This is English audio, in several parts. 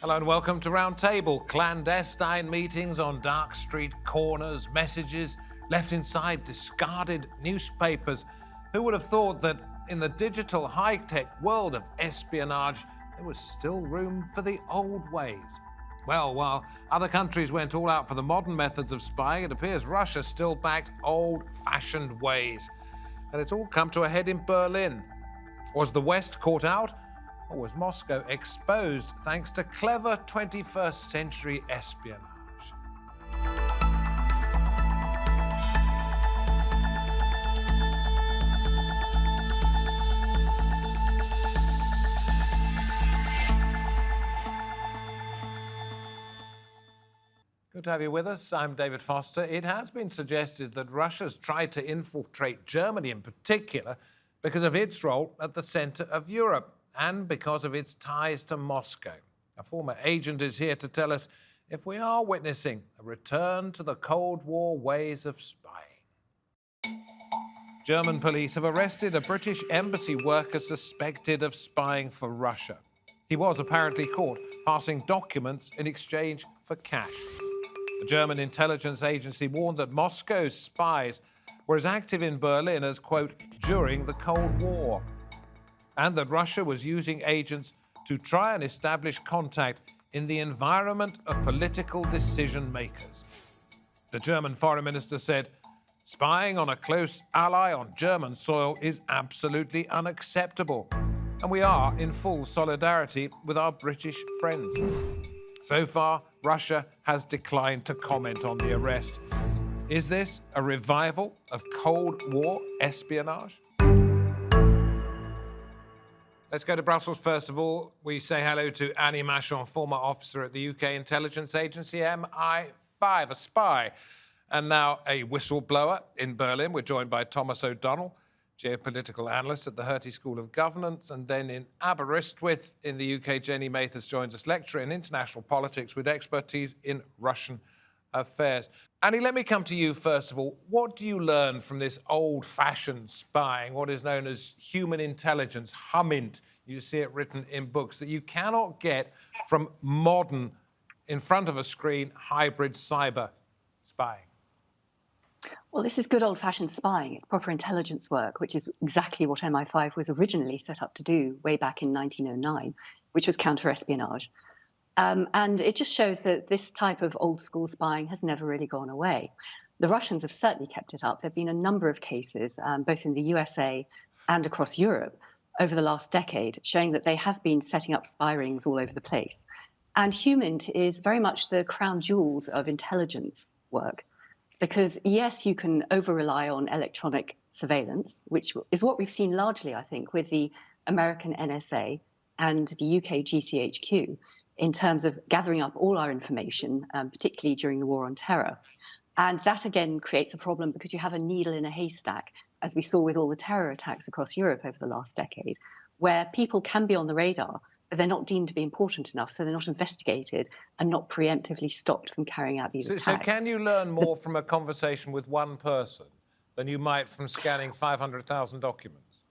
Hello and welcome to Roundtable. Clandestine meetings on dark street corners, messages left inside discarded newspapers. Who would have thought that in the digital high-tech world of espionage, there was still room for the old ways? Well, while other countries went all out for the modern methods of spying, it appears Russia still backed old-fashioned ways. And it's all come to a head in Berlin. Was the West caught out? Or was Moscow exposed thanks to clever 21st century espionage? Good to have you with us. I'm David Foster. It has been suggested that Russia's tried to infiltrate Germany in particular because of its role at the center of Europe, and because of its ties to Moscow. A former agent is here to tell us if we are witnessing a return to the Cold War ways of spying. German police have arrested a British embassy worker suspected of spying for Russia. He was apparently caught passing documents in exchange for cash. The German intelligence agency warned that Moscow's spies were as active in Berlin as, quote, during the Cold War, and that Russia was using agents to try and establish contact in the environment of political decision makers. The German foreign minister said, spying on a close ally on German soil is absolutely unacceptable, and we are in full solidarity with our British friends. So far, Russia has declined to comment on the arrest. Is this a revival of Cold War espionage? Let's go to Brussels first of all. We say hello to Annie Mashon, former officer at the UK intelligence agency MI5, a spy, and now a whistleblower in Berlin. We're joined by Thomas O'Donnell, geopolitical analyst at the Hertie School of Governance, and then in Aberystwyth in the UK, Jenny Mathers joins us, lecturer in international politics with expertise in Russian affairs. Annie, let me come to you first of all. What do you learn from this old-fashioned spying, what is known as human intelligence, HUMINT? You see it written in books, that you cannot get from modern, in front of a screen, hybrid cyber spying. Well, this is good old-fashioned spying. It's proper intelligence work, which is exactly what MI5 was originally set up to do way back in 1909, which was counter-espionage. And it just shows that this type of old-school spying has never really gone away. The Russians have certainly kept it up. There have been a number of cases, both in the USA and across Europe, over the last decade, showing that they have been setting up spy rings all over the place. And HUMINT is very much the crown jewels of intelligence work. Because, yes, you can over-rely on electronic surveillance, which is what we've seen largely, I think, with the American NSA and the UK GCHQ, in terms of gathering up all our information, particularly during the war on terror. And that, again, creates a problem because you have a needle in a haystack, as we saw with all the terror attacks across Europe over the last decade, where people can be on the radar, but they're not deemed to be important enough, so they're not investigated and not preemptively stopped from carrying out these attacks. So can you learn more from a conversation with one person than you might from scanning 500,000 documents?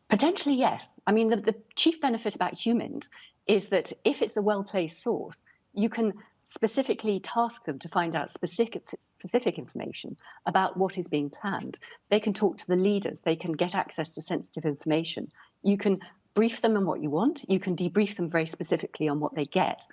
Potentially, yes. I mean, the chief benefit about HUMINT is that if it's a well-placed source, you can specifically task them to find out specific information about what is being planned. They can talk to the leaders. They can get access to sensitive information. You can brief them on what you want. You can debrief them very specifically on what they get.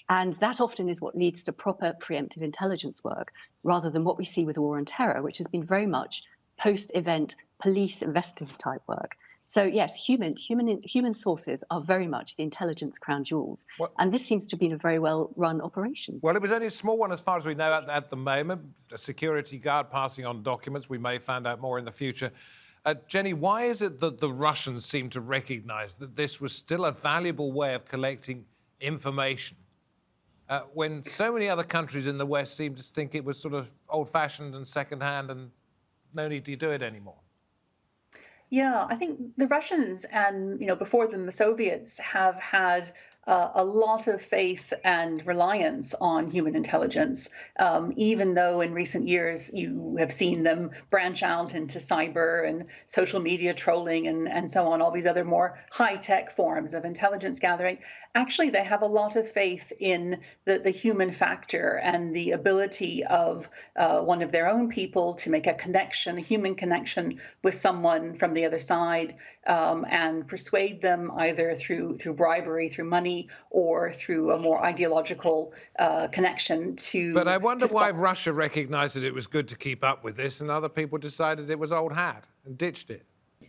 And that often is what leads to proper preemptive intelligence work, rather than what we see with the war on terror, which has been very much post-event police investigative type work. So yes, human sources are very much the intelligence crown jewels. And this seems to have been a very well-run operation. Well, it was only a small one as far as we know at the moment. A security guard passing on documents. We may find out more in the future. Jenny, why is it that the Russians seem to recognize that this was still a valuable way of collecting information when so many other countries in the West seem to think it was sort of old-fashioned and second-hand and no need to do it anymore? Yeah, I think the Russians and, before them, the Soviets have had a lot of faith and reliance on human intelligence, even though in recent years you have seen them branch out into cyber and social media trolling and so on, all these other more high-tech forms of intelligence gathering. Actually, they have a lot of faith in the human factor and the ability of one of their own people to make a connection, a human connection with someone from the other side, and persuade them either through bribery, through money, or through a more ideological connection to. But I wonder why Russia recognized that it was good to keep up with this and other people decided it was old hat and ditched it.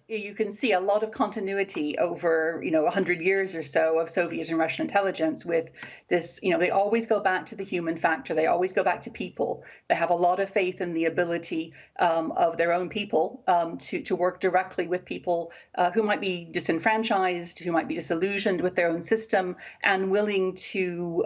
You can see a lot of continuity over, 100 years or so of Soviet and Russian intelligence with this, they always go back to the human factor. They always go back to people. They have a lot of faith in the ability of their own people to work directly with people who might be disenfranchised, who might be disillusioned with their own system, and willing to,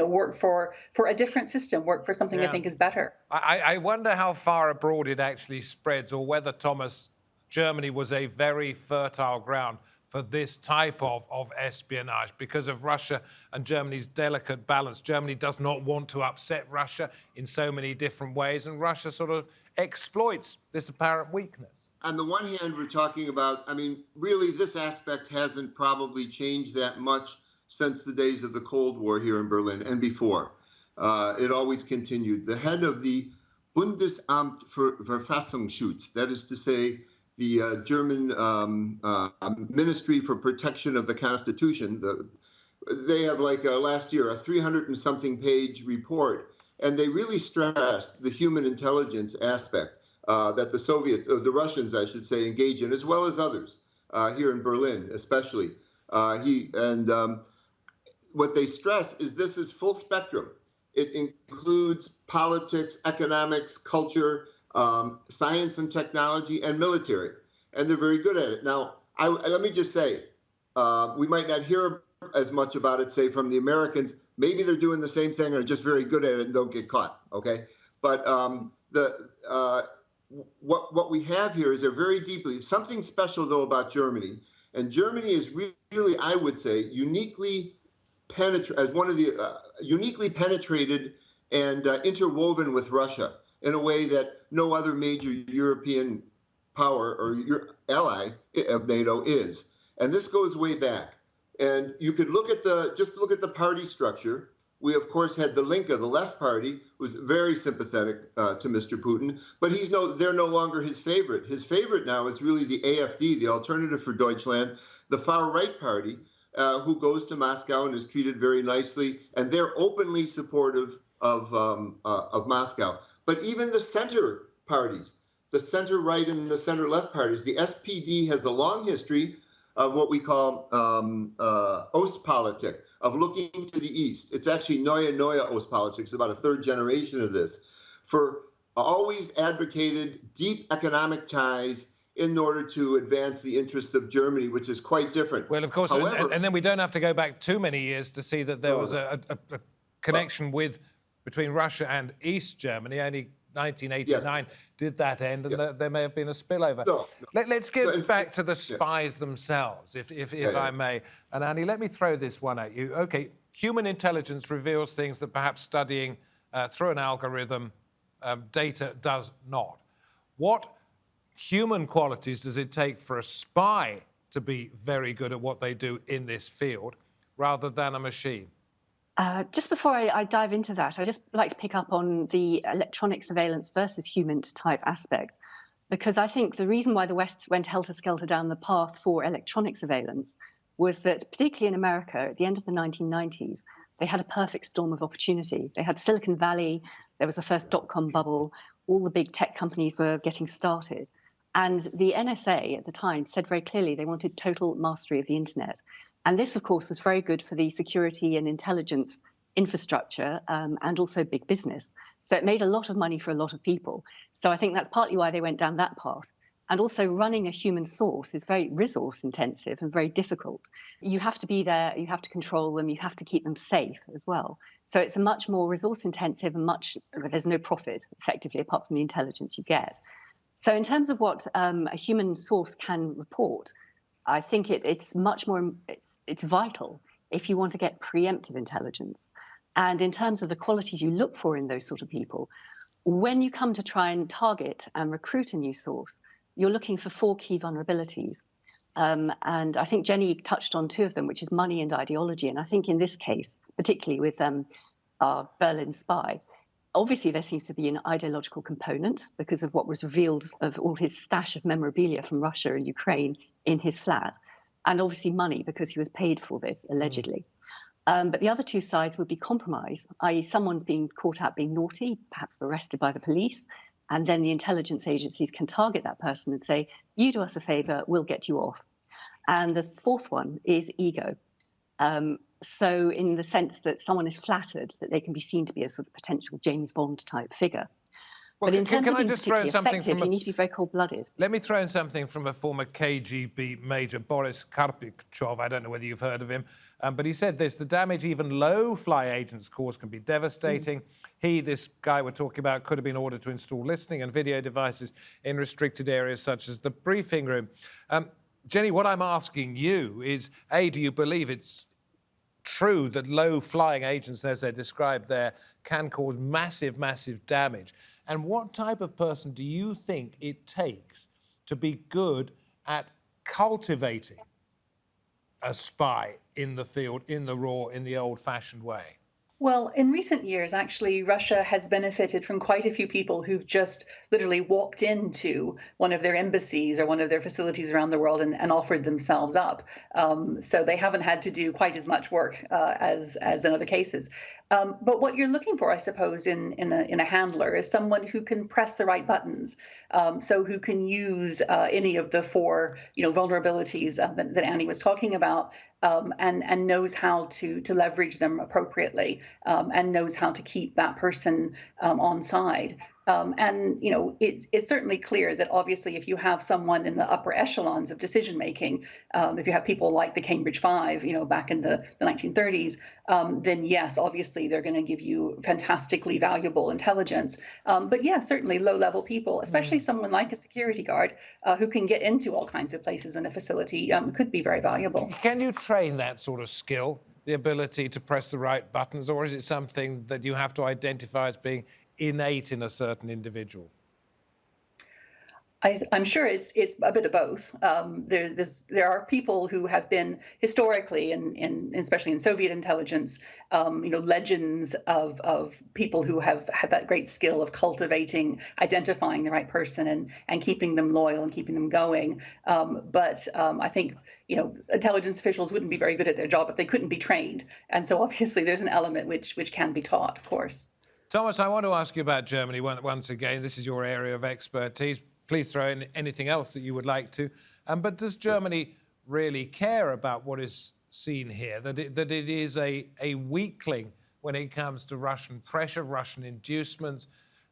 work for a different system, work for something they think is better. I wonder how far abroad it actually spreads, or whether, Thomas, Germany was a very fertile ground for this type of espionage because of Russia and Germany's delicate balance. Germany does not want to upset Russia in so many different ways, and Russia sort of exploits this apparent weakness. On the one hand, we're talking about, really this aspect hasn't probably changed that much since the days of the Cold War here in Berlin and before. It always continued. The head of the Bundesamt für Verfassungsschutz, that is to say, the German Ministry for Protection of the Constitution, they have last year a 300-and-something page report, and they really stressed the human intelligence aspect that the Soviets, or the Russians, I should say, engage in, as well as others here in Berlin, especially. What they stress is this is full spectrum. It includes politics, economics, culture, science and technology, and military, and they're very good at it. Now, let me just say, we might not hear as much about it, say, from the Americans. Maybe they're doing the same thing and are just very good at it and don't get caught, okay? But what we have here is something special, though, about Germany. And Germany is really, I would say, uniquely penetrated and interwoven with Russia in a way that no other major European power or your ally of NATO is. And this goes way back. And you could look at the party structure. We, of course, had the Linke, the left party, was very sympathetic to Mr. Putin, but they're no longer his favorite. His favorite now is really the AfD, the Alternative for Deutschland, the far-right party, who goes to Moscow and is treated very nicely, and they're openly supportive of Moscow. But even the center parties, the center-right and the center-left parties, the SPD has a long history of what we call Ostpolitik, of looking to the east. It's actually Neue Ostpolitik, about a third generation of this, for always advocated deep economic ties in order to advance the interests of Germany, which is quite different. Well, of course, however, and then we don't have to go back too many years to see that there was a connection between Russia and East Germany. Only 1989 did that end, and there may have been a spillover. Let's get back to the spies themselves, if I may. And Annie, let me throw this one at you. Okay, human intelligence reveals things that perhaps studying through an algorithm data does not. What human qualities does it take for a spy to be very good at what they do in this field rather than a machine? Just before I dive into that, I'd just like to pick up on the electronic surveillance versus human type aspect, because I think the reason why the West went helter-skelter down the path for electronic surveillance was that, particularly in America, at the end of the 1990s, they had a perfect storm of opportunity. They had Silicon Valley, there was the first dot-com bubble, all the big tech companies were getting started. And the NSA at the time said very clearly they wanted total mastery of the internet. And this, of course, was very good for the security and intelligence infrastructure and also big business. So it made a lot of money for a lot of people. So I think that's partly why they went down that path. And also running a human source is very resource intensive and very difficult. You have to be there, you have to control them, you have to keep them safe as well. So it's a much more resource intensive and there's no profit effectively apart from the intelligence you get. So in terms of what a human source can report, I think it's much more, it's vital if you want to get preemptive intelligence. And in terms of the qualities you look for in those sort of people, when you come to try and target and recruit a new source, you're looking for 4 key vulnerabilities. And I think Jenny touched on 2 of them, which is money and ideology. And I think in this case, particularly with our Berlin spy, obviously there seems to be an ideological component because of what was revealed of all his stash of memorabilia from Russia and Ukraine in his flat. And obviously money, because he was paid for this, allegedly. But the other 2 sides would be compromise, i.e. someone's being caught out being naughty, perhaps arrested by the police, and then the intelligence agencies can target that person and say, you do us a favor, we'll get you off. And the 4th one is ego. So in the sense that someone is flattered that they can be seen to be a sort of potential James Bond type figure. Well, but in terms of being just throw particularly something effective, you need to be very cold-blooded. Let me throw in something from a former KGB major, Boris Karpyshov. I don't know whether you've heard of him, but he said this: the damage even low-fly agents cause can be devastating. This guy we're talking about, could have been ordered to install listening and video devices in restricted areas such as the briefing room. Jenny, what I'm asking you is, A, do you believe it's true that low-flying agents, as they're described there, can cause massive, massive damage? And what type of person do you think it takes to be good at cultivating a spy in the field, in the raw, in the old-fashioned way? Well, in recent years, actually, Russia has benefited from quite a few people who've just literally walked into one of their embassies or one of their facilities around the world and offered themselves up. So they haven't had to do quite as much work as in other cases. But what you're looking for, I suppose, in a handler is someone who can press the right buttons, so who can use any of the 4, vulnerabilities that Annie was talking about, and knows how to leverage them appropriately, and knows how to keep that person on side. And it's certainly clear that obviously if you have someone in the upper echelons of decision making, if you have people like the Cambridge Five, back in the 1930s, then yes, obviously they're going to give you fantastically valuable intelligence. But yeah, certainly low-level people, especially someone like a security guard who can get into all kinds of places in a facility, could be very valuable. Can you train that sort of skill, the ability to press the right buttons, or is it something that you have to identify as being innate in a certain individual? I'm sure it's a bit of both. There are people who have been historically, and especially in Soviet intelligence, legends of people who have had that great skill of cultivating, identifying the right person and keeping them loyal and keeping them going. But I think intelligence officials wouldn't be very good at their job if they couldn't be trained. And so obviously there's an element which can be taught, of course. Thomas, I want to ask you about Germany once again. This is your area of expertise. Please throw in anything else that you would like to. But does Germany really care about what is seen here, that it is a weakling when it comes to Russian pressure, Russian inducements,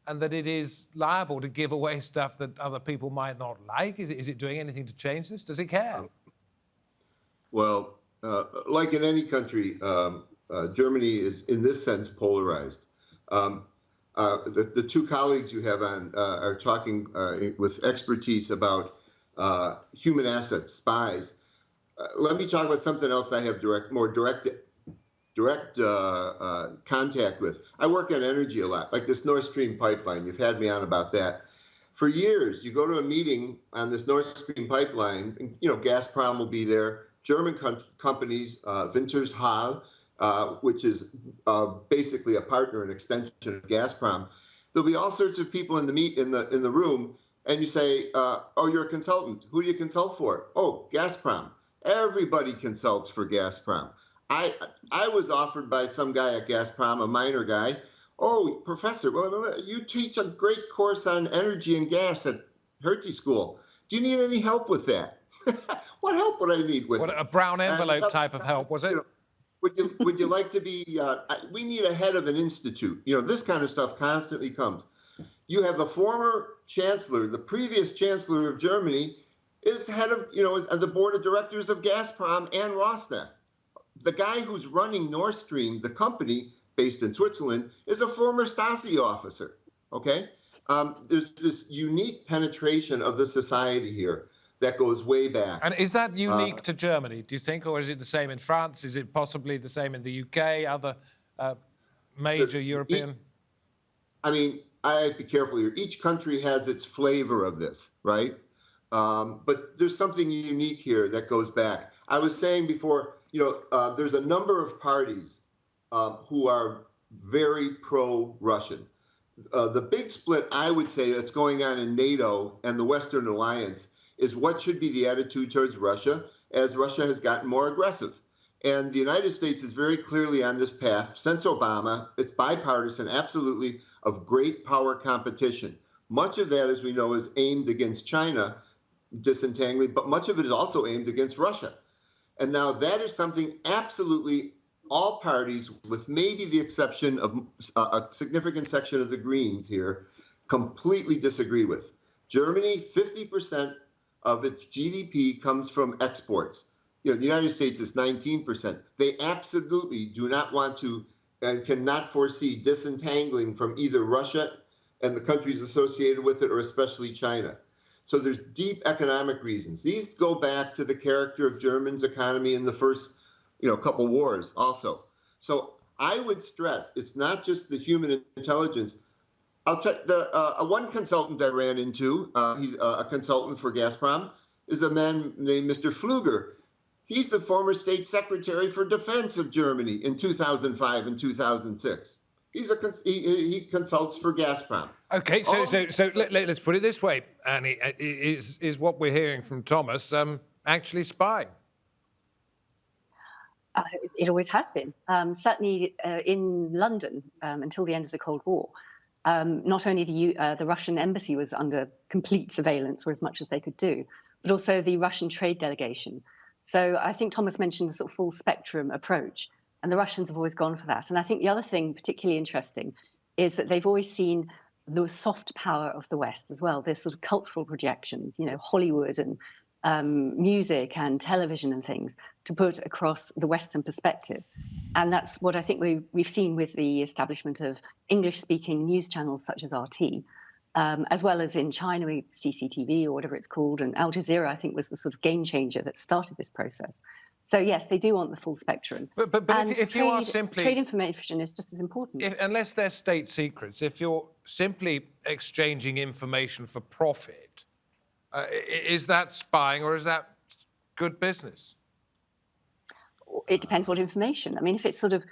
and that it is liable to give away stuff that other people might not like? Is it doing anything to change this? Does it care? Well, like in any country, Germany is in this sense polarized. The 2 colleagues you have on are talking with expertise about human assets, spies. Let me talk about something else I have more direct contact with. I work on energy a lot, like this Nord Stream pipeline. You've had me on about that. For years, you go to a meeting on this Nord Stream pipeline, and, Gazprom will be there. German companies, Wintershall, which is basically a partner and extension of Gazprom. There'll be all sorts of people in the room, and you say, "Oh, you're a consultant. Who do you consult for?" "Oh, Gazprom." Everybody consults for Gazprom. I was offered by some guy at Gazprom, a minor guy. "Oh, professor, well, you teach a great course on energy and gas at Hertie School. Do you need any help with that?" What help would I need with it? A brown envelope type of help, was it? Would you like to be, we need a head of an institute. This kind of stuff constantly comes. You have the former chancellor, the previous chancellor of Germany, is head of, the board of directors of Gazprom and Rosneft. The guy who's running Nord Stream, the company based in Switzerland, is a former Stasi officer, okay? There's this unique penetration of the society here. that goes way back. And is that unique to Germany, do you think, or is it the same in France? Is it possibly the same in the UK, other major European? I mean, I have to be careful here. Each country has its flavor of this, right? But there's something unique here that goes back. I was saying before, there's a number of parties who are very pro-Russian. The big split, I would say, that's going on in NATO and the Western Alliance is what should be the attitude towards Russia as Russia has gotten more aggressive. And the United States is very clearly on this path. Since Obama, it's bipartisan, absolutely, of great power competition. Much of that, as we know, is aimed against China, disentangling, but much of it is also aimed against Russia. And now that is something absolutely all parties, with maybe the exception of a significant section of the Greens here, completely disagree with. Germany, 50% of its GDP comes from exports. The United States is 19%. They absolutely do not want to and cannot foresee disentangling from either Russia and the countries associated with it, or especially China. So there's deep economic reasons. These go back to the character of Germany's economy in the first couple wars also. So I would stress it's not just the human intelligence. I'll tell one consultant I ran into, he's a consultant for Gazprom, is a man named Mr. Pfluger. He's the former state secretary for defense of Germany in 2005 and 2006. He consults for Gazprom. Okay, so let's put it this way, Annie. Is what we're hearing from Thomas actually spying? It always has been. Certainly in London until the end of the Cold War, not only the Russian embassy was under complete surveillance, or as much as they could do, but also the Russian trade delegation. So I think Thomas mentioned a sort of full spectrum approach, and the Russians have always gone for that. And I think the other thing particularly interesting is that they've always seen the soft power of the West as well. There's sort of cultural projections, Hollywood and music and television and things to put across the Western perspective. And that's what I think we've seen with the establishment of English-speaking news channels such as RT, as well as in China, CCTV or whatever it's called, and Al Jazeera, I think, was the sort of game changer that started this process. So yes, they do want the full spectrum. But if you are simply... Trade information is just as important. Unless they're state secrets, if you're simply exchanging information for profit, is that spying or is that good business? It depends what information. I mean, if it's sort of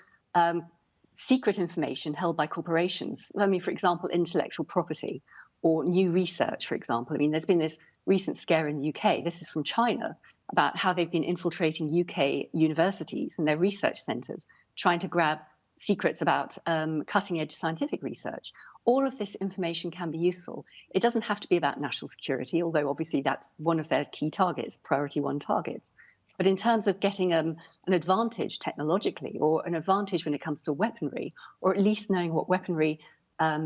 secret information held by corporations, for example, intellectual property or new research, for example. I mean, there's been this recent scare in the UK, this is from China, about how they've been infiltrating UK universities and their research centres, trying to grab secrets about cutting-edge scientific research. All of this information can be useful. It doesn't have to be about national security, although obviously that's one of their key targets, priority one targets. But in terms of getting an advantage technologically, or an advantage when it comes to weaponry, or at least knowing what weaponry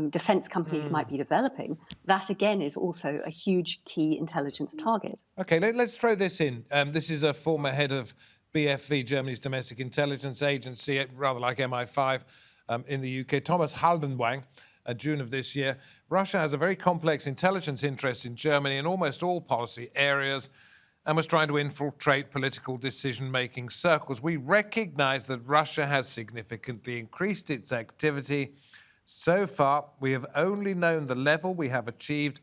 defense companies might be developing, that again is also a huge key intelligence target. Okay, let's throw this in. This is a former head of BFV, Germany's domestic intelligence agency, rather like MI5 in the UK, Thomas Haldenwang, June of this year. Russia has a very complex intelligence interest in Germany in almost all policy areas, and was trying to infiltrate political decision-making circles. We recognize that Russia has significantly increased its activity. So far, we have only known the level we have achieved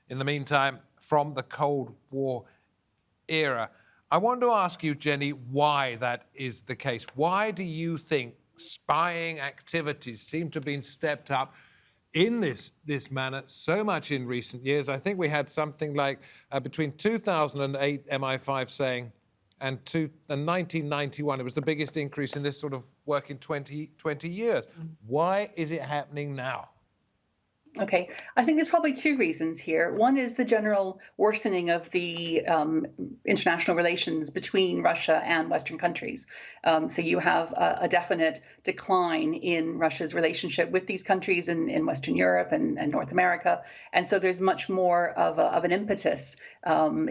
in the meantime from the Cold War era. I want to ask you, Jenny, why that is the case. Why do you think spying activities seem to have been stepped up in this manner so much in recent years? I think we had something like between 2008, MI5 saying, and 1991, it was the biggest increase in this sort of work in 20 years. Why is it happening now? Okay, I think there's probably two reasons here. One is the general worsening of the international relations between Russia and Western countries. So you have a definite decline in Russia's relationship with these countries in Western Europe and North America. And so there's much more of an impetus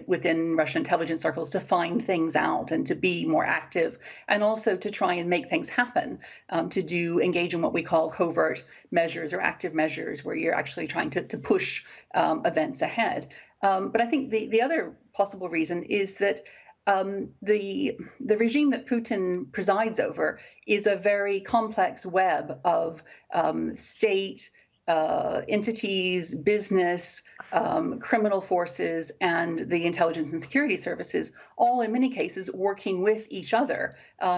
within Russian intelligence circles to find things out and to be more active, and also to try and make things happen, to engage in what we call covert measures or active measures, where you're actually trying to push events ahead. But I think the other possible reason is that the regime that Putin presides over is a very complex web of state entities, business, criminal forces, and the intelligence and security services, all in many cases working with each other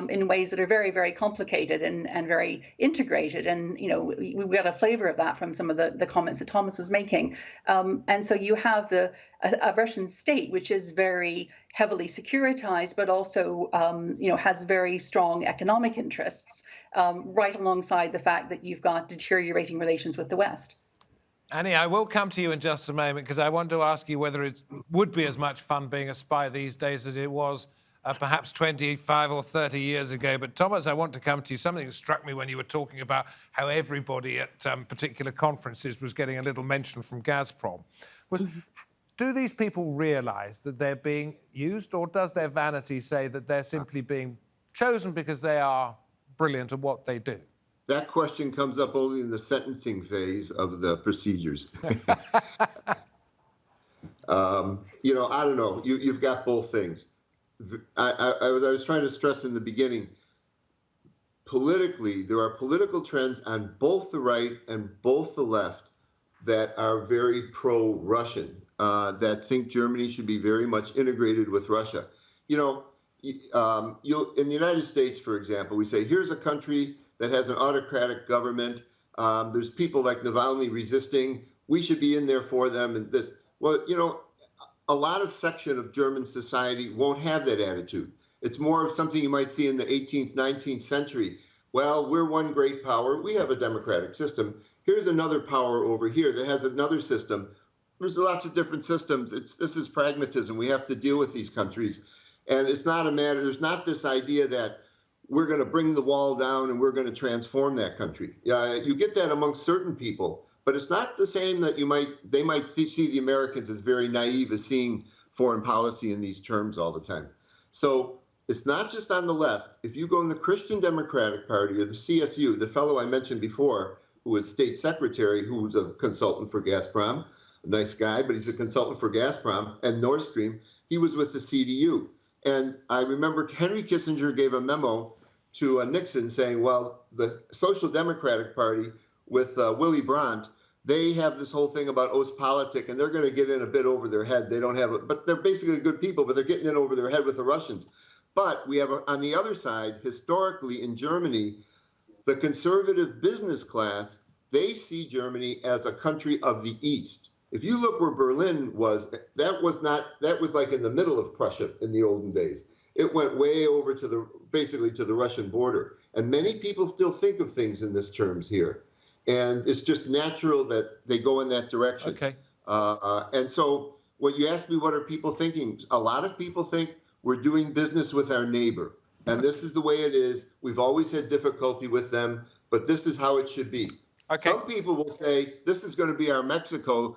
in ways that are very, very complicated and very integrated. And, we got a flavor of that from some of the comments that Thomas was making. And so you have a Russian state, which is very heavily securitized, but also, has very strong economic interests, right alongside the fact that you've got deteriorating relations with the West. Annie, I will come to you in just a moment because I want to ask you whether it would be as much fun being a spy these days as it was perhaps 25 or 30 years ago. But Thomas, I want to come to you. Something that struck me when you were talking about how everybody at particular conferences was getting a little mention from Gazprom. Do these people realise that they're being used, or does their vanity say that they're simply being chosen because they are brilliant at what they do? That question comes up only in the sentencing phase of the procedures. I don't know. You've got both things. I was trying to stress in the beginning, politically, there are political trends on both the right and both the left that are very pro-Russian, that think Germany should be very much integrated with Russia. In the United States, for example, we say, here's a country that has an autocratic government. There's people like Navalny resisting. We should be in there for them. And this, a lot of section of German society won't have that attitude. It's more of something you might see in the 18th, 19th century. Well, we're one great power. We have a democratic system. Here's another power over here that has another system. There's lots of different systems. This is pragmatism. We have to deal with these countries. And it's not a matter, there's not this idea that we're going to bring the wall down and we're going to transform that country. You get that amongst certain people, but it's not the same that they might see the Americans as very naive as seeing foreign policy in these terms all the time. So it's not just on the left. If you go in the Christian Democratic Party or the CSU, the fellow I mentioned before, who was state secretary, who was a consultant for Gazprom, a nice guy, but he's a consultant for Gazprom and Nord Stream, he was with the CDU. And I remember Henry Kissinger gave a memo to Nixon saying, well, the Social Democratic Party with Willy Brandt, they have this whole thing about Ostpolitik, and they're going to get in a bit over their head. They don't have it, but they're basically good people, but they're getting in over their head with the Russians. But we have, on the other side, historically in Germany, the conservative business class, they see Germany as a country of the East. If you look where Berlin was, that was like in the middle of Prussia in the olden days. It went way over to basically to the Russian border. And many people still think of things in this terms here. And it's just natural that they go in that direction. Okay. And so what you asked me, what are people thinking? A lot of people think we're doing business with our neighbor. And this is the way it is. We've always had difficulty with them, but this is how it should be. Okay. Some people will say, this is going to be our Mexico,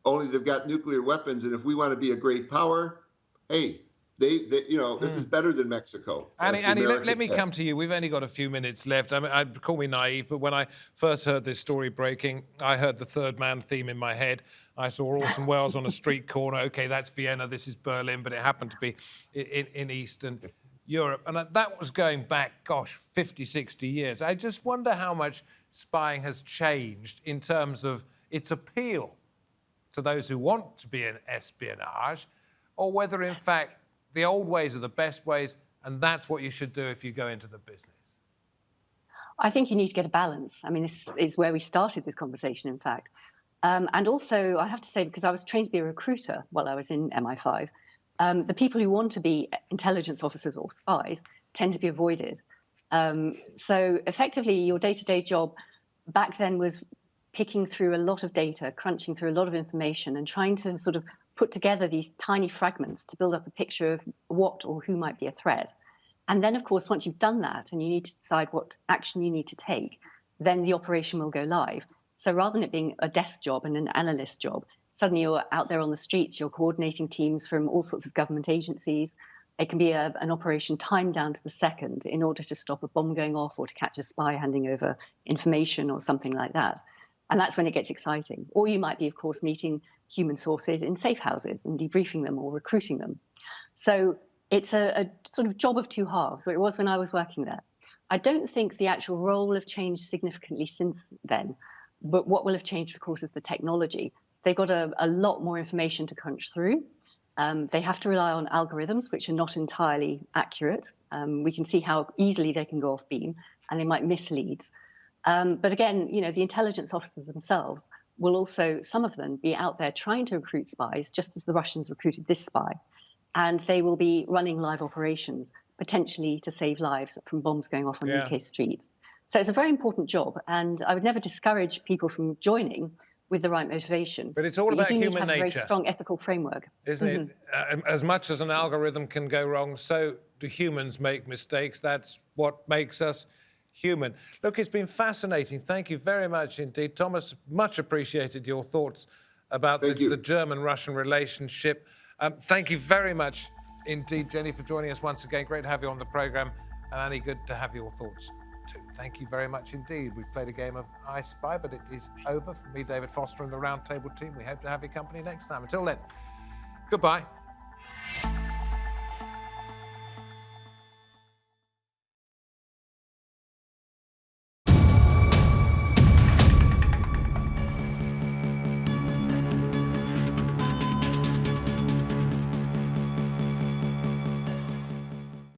only they've got nuclear weapons. And if we want to be a great power, hey, this is better than Mexico. Annie, let me come to you. We've only got a few minutes left. I mean, call me naive, but when I first heard this story breaking, I heard the Third Man theme in my head. I saw Orson Welles on a street corner. Okay, that's Vienna, this is Berlin, but it happened to be in Eastern Europe. And that was going back, 50, 60 years. I just wonder how much spying has changed in terms of its appeal to those who want to be in espionage, or whether, in fact, the old ways are the best ways, and that's what you should do if you go into the business. I think you need to get a balance. I mean, this is where we started this conversation, in fact. And also, I have to say, because I was trained to be a recruiter while I was in MI5, the people who want to be intelligence officers or spies tend to be avoided. So effectively, your day-to-day job back then was picking through a lot of data, crunching through a lot of information, and trying to sort of put together these tiny fragments to build up a picture of what or who might be a threat. And then, of course, once you've done that and you need to decide what action you need to take, then the operation will go live. So rather than it being a desk job and an analyst job, suddenly you're out there on the streets, you're coordinating teams from all sorts of government agencies. It can be an operation timed down to the second in order to stop a bomb going off or to catch a spy handing over information or something like that. And that's when it gets exciting. Or you might be, of course, meeting human sources in safe houses and debriefing them or recruiting them. So it's a sort of job of two halves, or it was when I was working there. I don't think the actual role have changed significantly since then. But what will have changed, of course, is the technology. They've got a lot more information to crunch through. They have to rely on algorithms, which are not entirely accurate. We can see how easily they can go off beam, and they might miss leads. But again, the intelligence officers themselves will also, some of them, be out there trying to recruit spies, just as the Russians recruited this spy. And they will be running live operations, potentially to save lives from bombs going off on UK streets. So it's a very important job, and I would never discourage people from joining with the right motivation. But it's all about human nature. You do need to have a very strong ethical framework. Isn't it? As much as an algorithm can go wrong, so do humans make mistakes. That's what makes us human. Look, it's been fascinating. Thank you very much indeed. Thomas, much appreciated your thoughts about the German-Russian relationship. Thank you very much indeed, Jenny, for joining us once again. Great to have you on the programme. And Annie, good to have your thoughts too. Thank you very much indeed. We've played a game of I Spy, but it is over. For me, David Foster, and the Roundtable team, we hope to have your company next time. Until then, goodbye.